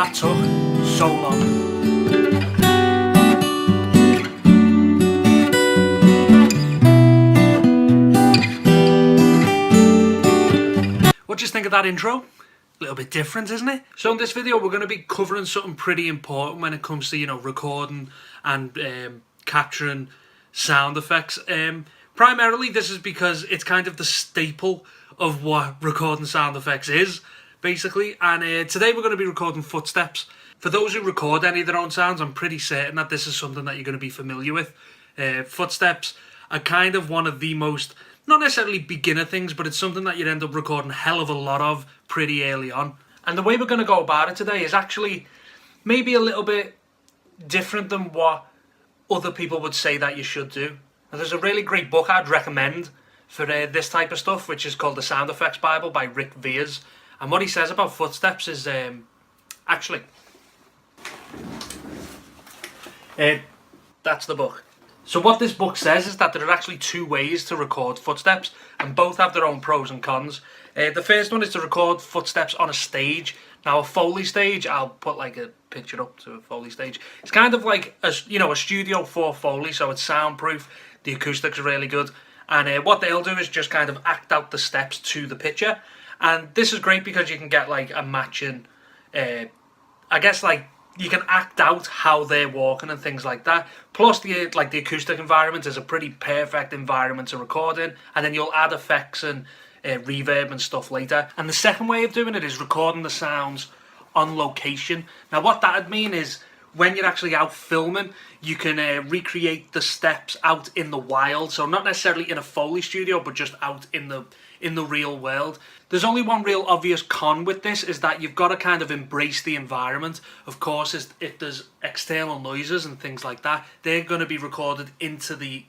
That took so long. What do you think of that intro? A little bit different, isn't it? So in this video we're going to be covering something pretty important when it comes to, you know, recording and capturing sound effects. Primarily this is because it's kind of the staple of what recording sound effects is, basically. And today we're going to be recording footsteps. For those who record any of their own sounds, I'm pretty certain that this is something that you're going to be familiar with. Footsteps are kind of one of the most, not necessarily beginner things, but it's something that you'd end up recording a hell of a lot of pretty early on. And the way we're going to go about it today is actually maybe a little bit different than what other people would say that you should do. Now, there's a really great book I'd recommend for this type of stuff, which is called The Sound Effects Bible by Rick Viers. And what he says about footsteps is actually... that's the book. So what this book says is that there are actually two ways to record footsteps, and both have their own pros and cons. The first one is to record footsteps on a stage. Now, a foley stage, I'll put like a picture up to a foley stage. It's kind of like a studio for foley, so it's soundproof. The acoustics are really good, and what they'll do is just kind of act out the steps to the picture. And this is great because you can get like a matching, I guess, like, you can act out how they're walking and things like that. Plus, the acoustic environment is a pretty perfect environment to record in, and then you'll add effects and reverb and stuff later. And the second way of doing it is recording the sounds on location. Now, what that'd mean is when you're actually out filming, you can recreate the steps out in the wild. So not necessarily in a Foley studio, but just out in the real world. There's only one real obvious con with this, is that you've got to kind of embrace the environment. Of course, if there's external noises and things like that, they're going to be recorded into the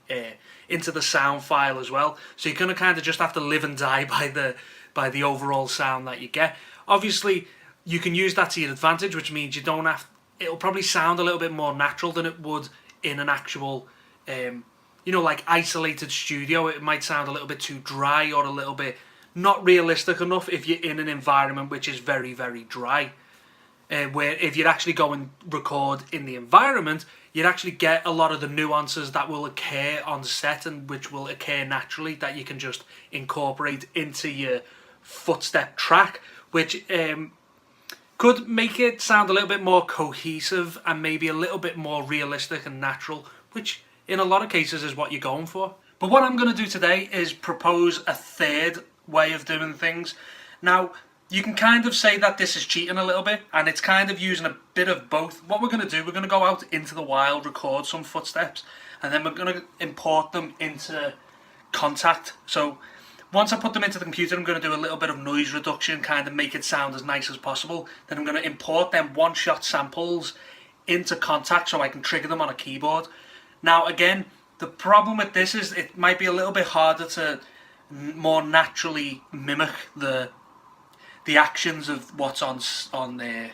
sound file as well. So you're going to kind of just have to live and die by the overall sound that you get. Obviously, you can use that to your advantage, which means you don't have... It'll probably sound a little bit more natural than it would in an actual, like isolated studio. It might sound a little bit too dry or a little bit not realistic enough if you're in an environment which is very, very dry. Where if you'd actually go and record in the environment, you'd actually get a lot of the nuances that will occur on set and which will occur naturally, that you can just incorporate into your footstep track, which could make it sound a little bit more cohesive and maybe a little bit more realistic and natural, which in a lot of cases is what you're going for. But what I'm going to do today is propose a third way of doing things. Now, you can kind of say that this is cheating a little bit, and it's kind of using a bit of both. What we're going to do, we're going to go out into the wild, record some footsteps, and then we're going to import them into Contact. So once I put them into the computer, I'm going to do a little bit of noise reduction, kind of make it sound as nice as possible. Then I'm going to import them one-shot samples into Contact so I can trigger them on a keyboard. Now, again, the problem with this is it might be a little bit harder to more naturally mimic the actions of what's on screen,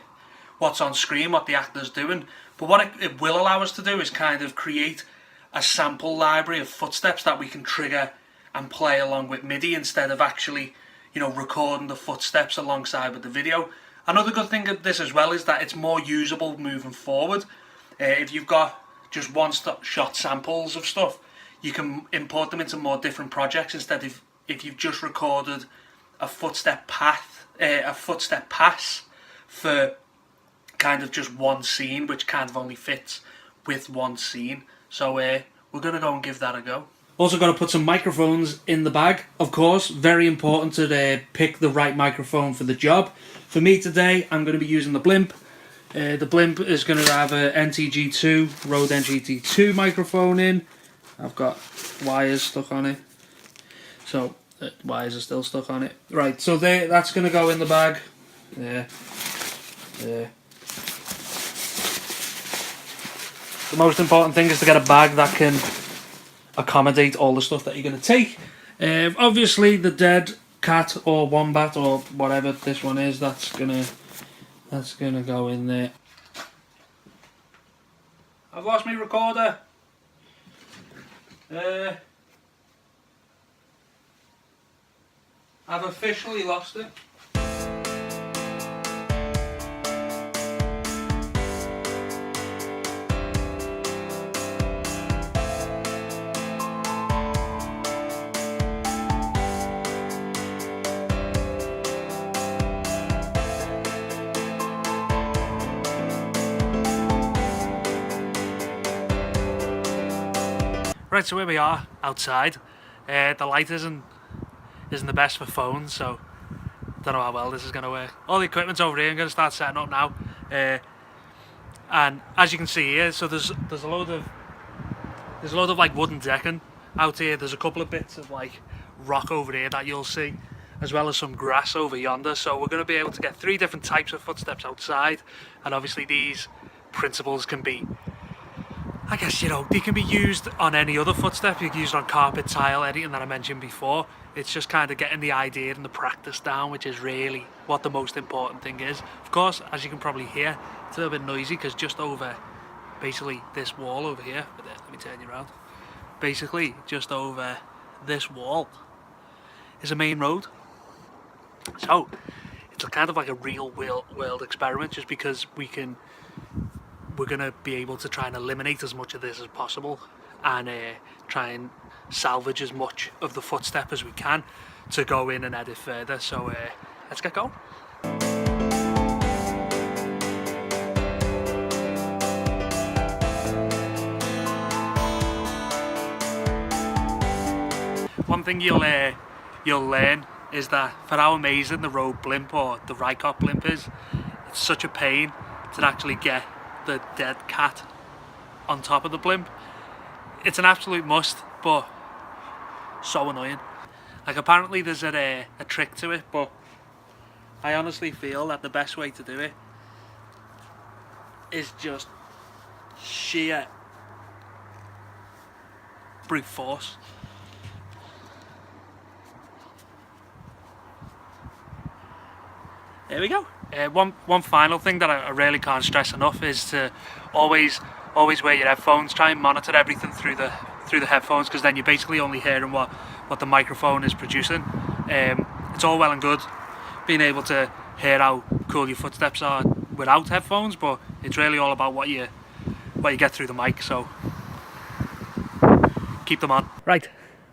what the actor's doing. But what it will allow us to do is kind of create a sample library of footsteps that we can trigger and play along with MIDI instead of actually, recording the footsteps alongside with the video. Another good thing of this as well is that it's more usable moving forward. If you've got just one-shot samples of stuff, you can import them into more different projects instead of if you've just recorded a footstep pass for kind of just one scene, which kind of only fits with one scene. So we're going to go and give that a go. Also got to put some microphones in the bag, of course. Very important to pick the right microphone for the job. For me today, I'm going to be using the Blimp. The Blimp is going to have a NTG2, Rode NTG2 microphone in. I've got wires stuck on it. So, wires are still stuck on it. Right, so that's going to go in the bag. There. The most important thing is to get a bag that can accommodate all the stuff that you're going to take. Obviously, the dead cat or wombat or whatever this one is, that's gonna go in there. I've lost my recorder. I've officially lost it. Right, so here we are outside. The light isn't the best for phones, so don't know how well this is going to work. All the equipment's over here. I'm going to start setting up now. And as you can see here, so there's a load of like wooden decking out here. There's a couple of bits of like rock over here that you'll see, as well as some grass over yonder. So we're going to be able to get 3 different types of footsteps outside, and obviously these principles can be, I guess, you know, they can be used on any other footstep. You can use it on carpet, tile, anything that I mentioned before. It's just kind of getting the idea and the practice down, which is really what the most important thing is. Of course, as you can probably hear, it's a little bit noisy because just over basically this wall over here, let me turn you around, basically just over this wall is a main road. So it's kind of like a real world experiment, just because we're going to be able to try and eliminate as much of this as possible, and try and salvage as much of the footstep as we can to go in and edit further. So let's get going. One thing you'll learn is that for how amazing the Rode blimp or the Rycott blimp is, it's such a pain to actually get the dead cat on top of the blimp. It's an absolute must, but so annoying. Like, apparently there's a trick to it, but I honestly feel that the best way to do it is just sheer brute force. There we go. One final thing that I really can't stress enough is to always wear your headphones. Try and monitor everything through the headphones, because then you're basically only hearing what the microphone is producing. It's all well and good being able to hear how cool your footsteps are without headphones, but it's really all about what you get through the mic. So keep them on. Right,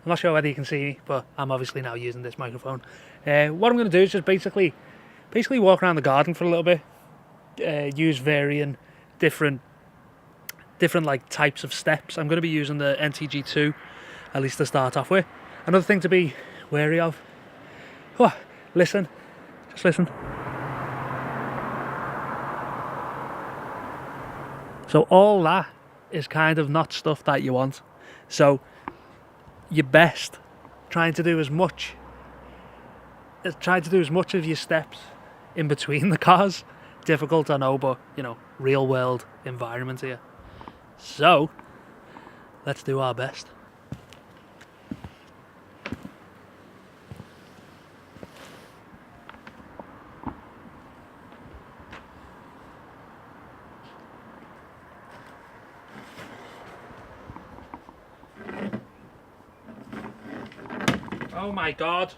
I'm not sure whether you can see me, but I'm obviously now using this microphone. What I'm going to do is just basically walk around the garden for a little bit, use varying different like types of steps. I'm going to be using the NTG2, at least to start off with. Another thing to be wary of, listen, just listen. So all that is kind of not stuff that you want. So you're best trying to do as much of your steps in between the cars. Difficult, I know, but you know, real world environment here. So let's do our best. Oh my God.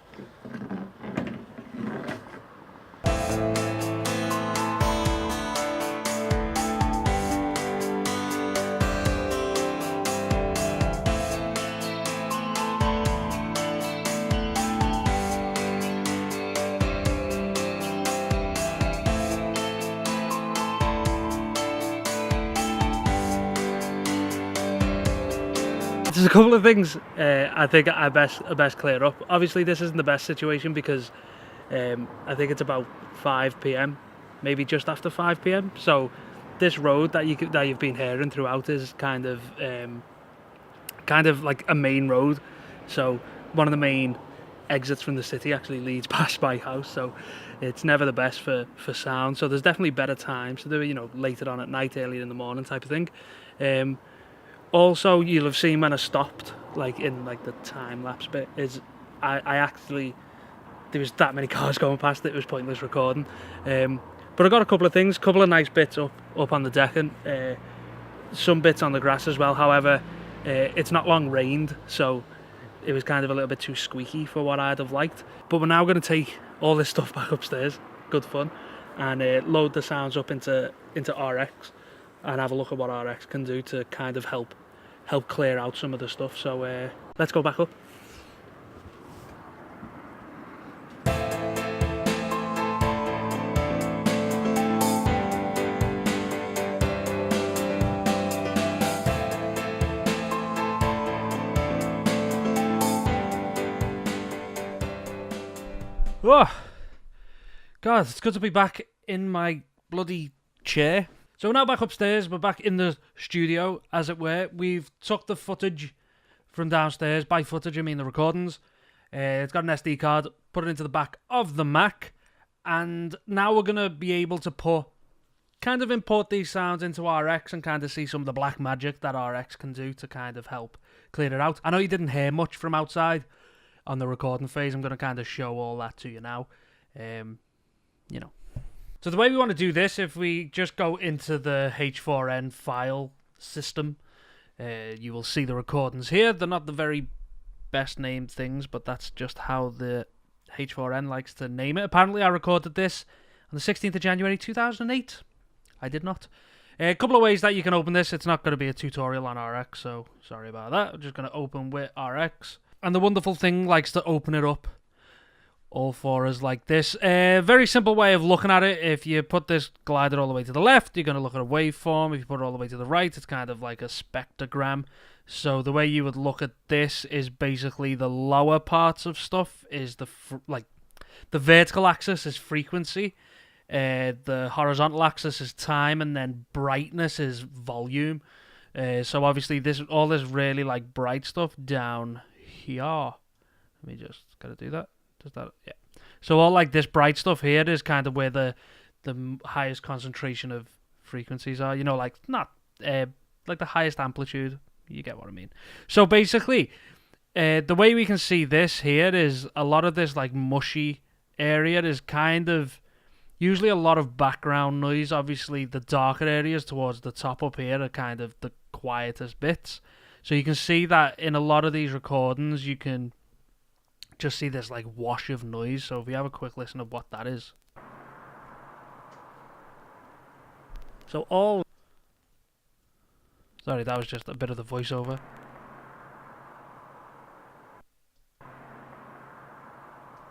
There's a couple of things I think I best clear up. Obviously this isn't the best situation because I think it's about 5 PM, maybe just after 5 PM. So this road that you've been hearing throughout is kind of like a main road. So one of the main exits from the city actually leads past my house, so it's never the best for sound. So there's definitely better times to do it, you know, later on at night, earlier in the morning type of thing. Also, you'll have seen when I stopped, like in like the time lapse bit, is I actually, there was that many cars going past, it was pointless recording. But I got a couple of things, couple of nice bits up on the decking, some bits on the grass as well. However, it's not long rained, so it was kind of a little bit too squeaky for what I'd have liked. But we're now going to take all this stuff back upstairs, good fun, and load the sounds up into RX and have a look at what RX can do to kind of help clear out some of the stuff. So let's go back up. Oh, God, it's good to be back in my bloody chair. So we're now back upstairs. We're back in the studio, as it were. We've took the footage from downstairs. By footage, I mean the recordings. It's got an SD card. Put it into the back of the Mac. And now we're going to be able to import these sounds into RX and kind of see some of the black magic that RX can do to kind of help clear it out. I know you didn't hear much from outside on the recording phase. I'm going to kind of show all that to you now. You know. So the way we want to do this, if we just go into the H4n file system, you will see the recordings here. They're not the very best named things, but that's just how the H4n likes to name it. Apparently I recorded this on the 16th of January 2008. I did not. A couple of ways that you can open this. It's not going to be a tutorial on RX, so sorry about that. I'm just going to open with RX. And the wonderful thing likes to open it up all for us like this. A very simple way of looking at it. If you put this glider all the way to the left, you're going to look at a waveform. If you put it all the way to the right, it's kind of like a spectrogram. So the way you would look at this is basically the lower parts of stuff is the vertical axis is frequency, the horizontal axis is time, and then brightness is volume. So obviously all this really like bright stuff down here. Let me just gotta do that. Does that? Yeah. So all like this bright stuff here is kind of where the highest concentration of frequencies are. You know, like not like the highest amplitude. You get what I mean. So basically, the way we can see this here is a lot of this like mushy area is kind of usually a lot of background noise. Obviously, the darker areas towards the top up here are kind of the quietest bits. So you can see that in a lot of these recordings, you can just see this like wash of noise. So if we have a quick listen of what that is. So sorry, that was just a bit of the voiceover.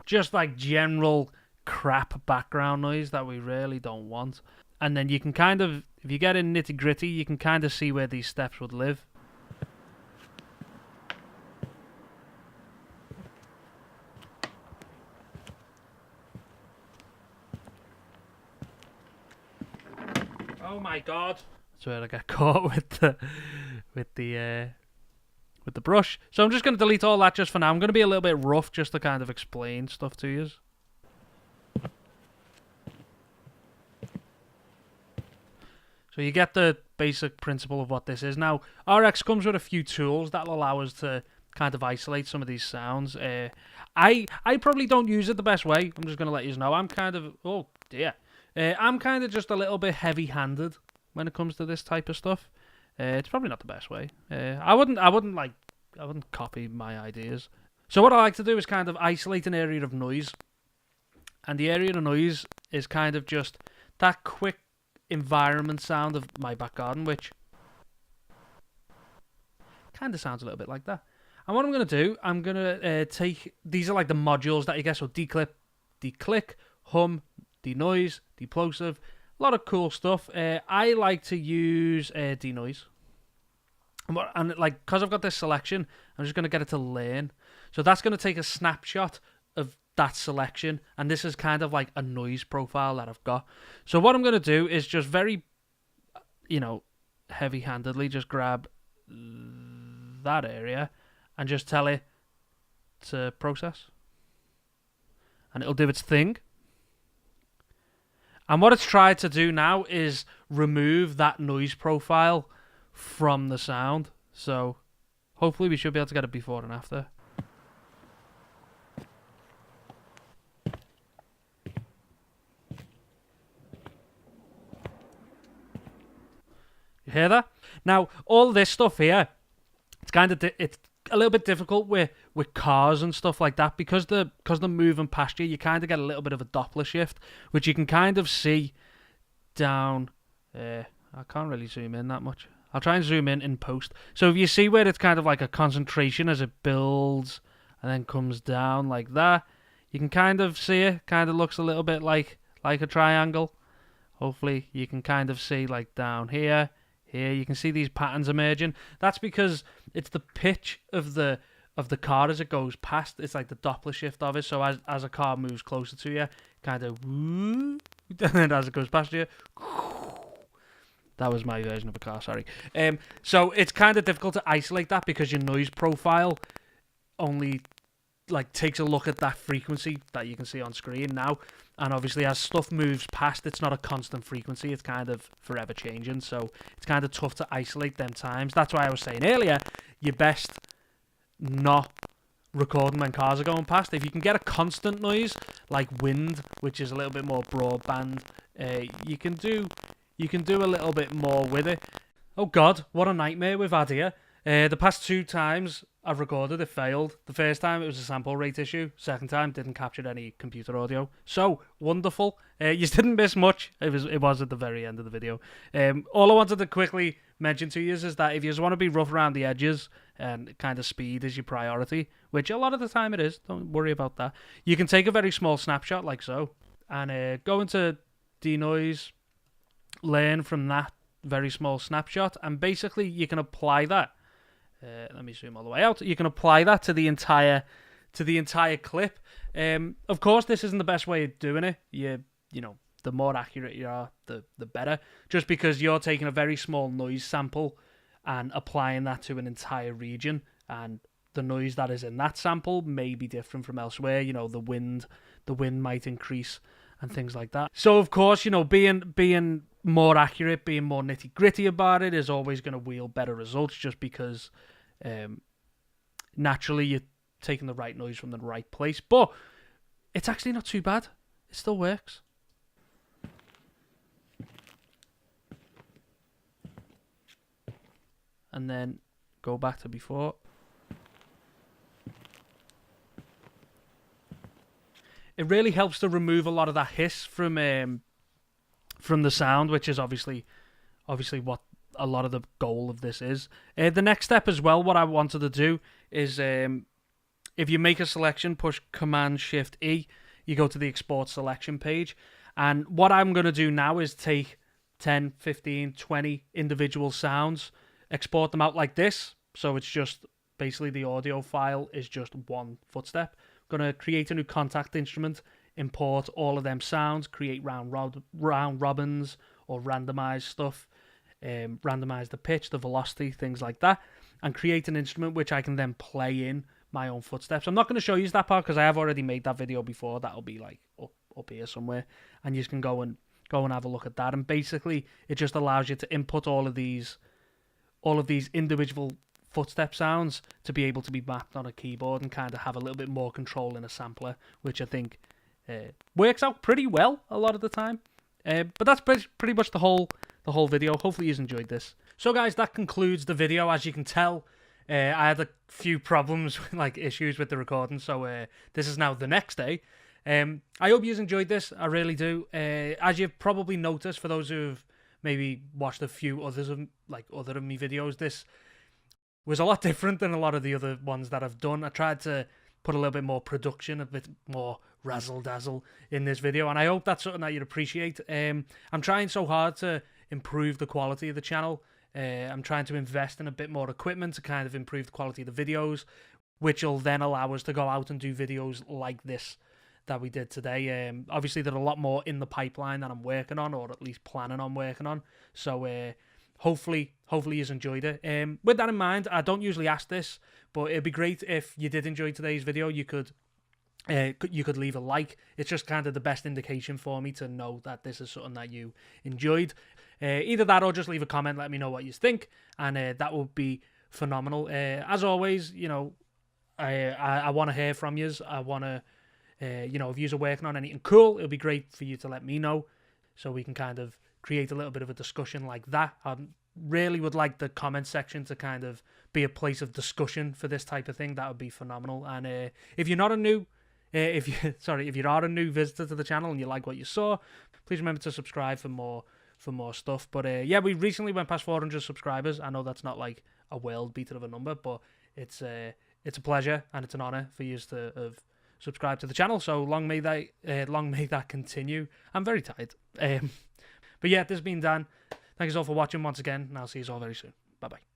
Just like general crap background noise that we really don't want. And then you can kind of, if you get in nitty gritty, you can kind of see where these steps would live. Oh my God. That's where I get caught with the brush. So I'm just going to delete all that just for now. I'm going to be a little bit rough just to kind of explain stuff to you. So you get the basic principle of what this is. Now, RX comes with a few tools that will allow us to kind of isolate some of these sounds. I probably don't use it the best way. I'm just going to let you know. I'm kind of, oh dear. I'm kind of just a little bit heavy-handed when it comes to this type of stuff. It's probably not the best way. I wouldn't copy my ideas. So what I like to do is kind of isolate an area of noise. And the area of noise is kind of just that quick environment sound of my back garden, which kind of sounds a little bit like that. And what I'm going to do, I'm going to take, these are like the modules that you get, so declip, declick, hum, denoise, deplosive, a lot of cool stuff. I like to use denoise. And like, because I've got this selection, I'm just going to get it to learn. So that's going to take a snapshot of that selection, and this is kind of like a noise profile that I've got. So what I'm going to do is just very, heavy-handedly just grab that area and just tell it to process. And it'll do its thing. And what it's tried to do now is remove that noise profile from the sound. So hopefully we should be able to get it before and after. You hear that? Now, all this stuff here, it's kind of it's a little bit difficult with cars and stuff like that because they're moving past you. You kind of get a little bit of a Doppler shift, which you can kind of see down. I can't really zoom in that much. I'll try and zoom in post. So if you see where it's kind of like a concentration as it builds and then comes down like that, you can kind of see it. Kind of looks a little bit like a triangle. Hopefully you can kind of see like down here. Here you can see these patterns emerging. That's because it's the pitch of the the car as it goes past. It's like the Doppler shift of it. So as a car moves closer to you, kind of, and then as it goes past you, that was my version of a car, sorry. So it's kind of difficult to isolate that because your noise profile only like takes a look at that frequency that you can see on screen now, and obviously as stuff moves past, it's not a constant frequency, it's kind of forever changing, so it's kind of tough to isolate them times. That's why I was saying earlier, you're best not recording when cars are going past. If you can get a constant noise like wind, which is a little bit more broadband, you can do a little bit more with it. Oh god, what a nightmare we've had here. The past 2 times I've recorded, it failed. The first time it was a sample rate issue. Second time didn't capture any computer audio. So wonderful. You didn't miss much. It was at the very end of the video. All I wanted to quickly mention to you is that if you just want to be rough around the edges and kind of speed is your priority, which a lot of the time it is, don't worry about that. You can take a very small snapshot like so and go into denoise, learn from that very small snapshot, and basically you can apply that. Let me zoom all the way out. You can apply that to the entire clip. Of course, this isn't the best way of doing it. You know, the more accurate you are, the better. Just because you're taking a very small noise sample and applying that to an entire region, and the noise that is in that sample may be different from elsewhere. You know, the wind might increase and things like that. So of course, you know, being more accurate, being more nitty gritty about it is always going to yield better results, just because naturally you're taking the right noise from the right place. But it's actually not too bad. It still works. And then go back to before. It really helps to remove a lot of that hiss from the sound, which is obviously what a lot of the goal of this is. The next step as well, what I wanted to do is if you make a selection, push Command-Shift-E, you go to the export selection page. And what I'm going to do now is take 10, 15, 20 individual sounds, export them out like this. So it's just basically the audio file is just one footstep. I'm going to create a new contact instrument, import all of them sounds, create round robins or randomize stuff, randomize the pitch, the velocity, things like that, and create an instrument which I can then play in my own footsteps. I'm not going to show you that part because I have already made that video before. That'll be like up here somewhere, and you can go and have a look at that. And basically, it just allows you to input all of these individual footstep sounds to be able to be mapped on a keyboard and kind of have a little bit more control in a sampler, which I think works out pretty well a lot of the time. But that's pretty much the whole video. Hopefully you enjoyed this. So guys, that concludes the video. As you can tell, I had a few problems, like issues with the recording, so this is now the next day. I hope you enjoyed this. I really do. As you've probably noticed, for those who've maybe watched a few other of me videos, this was a lot different than a lot of the other ones that I've done. I tried to put a little bit more production, a bit more razzle-dazzle in this video, and I hope that's something that you'd appreciate. I'm trying so hard to improve the quality of the channel. I'm trying to invest in a bit more equipment to kind of improve the quality of the videos, which will then allow us to go out and do videos like this that we did today. Obviously, there are a lot more in the pipeline that I'm working on, or at least planning on working on. So hopefully you've enjoyed it. With that in mind, I don't usually ask this, but it'd be great if you did enjoy today's video. You could leave a like. It's just kind of the best indication for me to know that this is something that you enjoyed. Either that or just leave a comment, let me know what you think, and that would be phenomenal. As always, you know, I want to hear from yous. I want to, if yous are working on anything cool, it'll be great for you to let me know, so we can kind of create a little bit of a discussion like that. I really would like the comment section to kind of be a place of discussion for this type of thing. That would be phenomenal. And if you're not a new if you are a new visitor to the channel and you like what you saw, please remember to subscribe for more stuff. But yeah, we recently went past 400 subscribers. I know that's not like a world beater of a number, but it's a pleasure and it's an honor for you to have subscribed to the channel. So long may that continue. I'm very tired. But yeah, this has been Dan. Thank you all for watching once again, and I'll see you all very soon. Bye bye.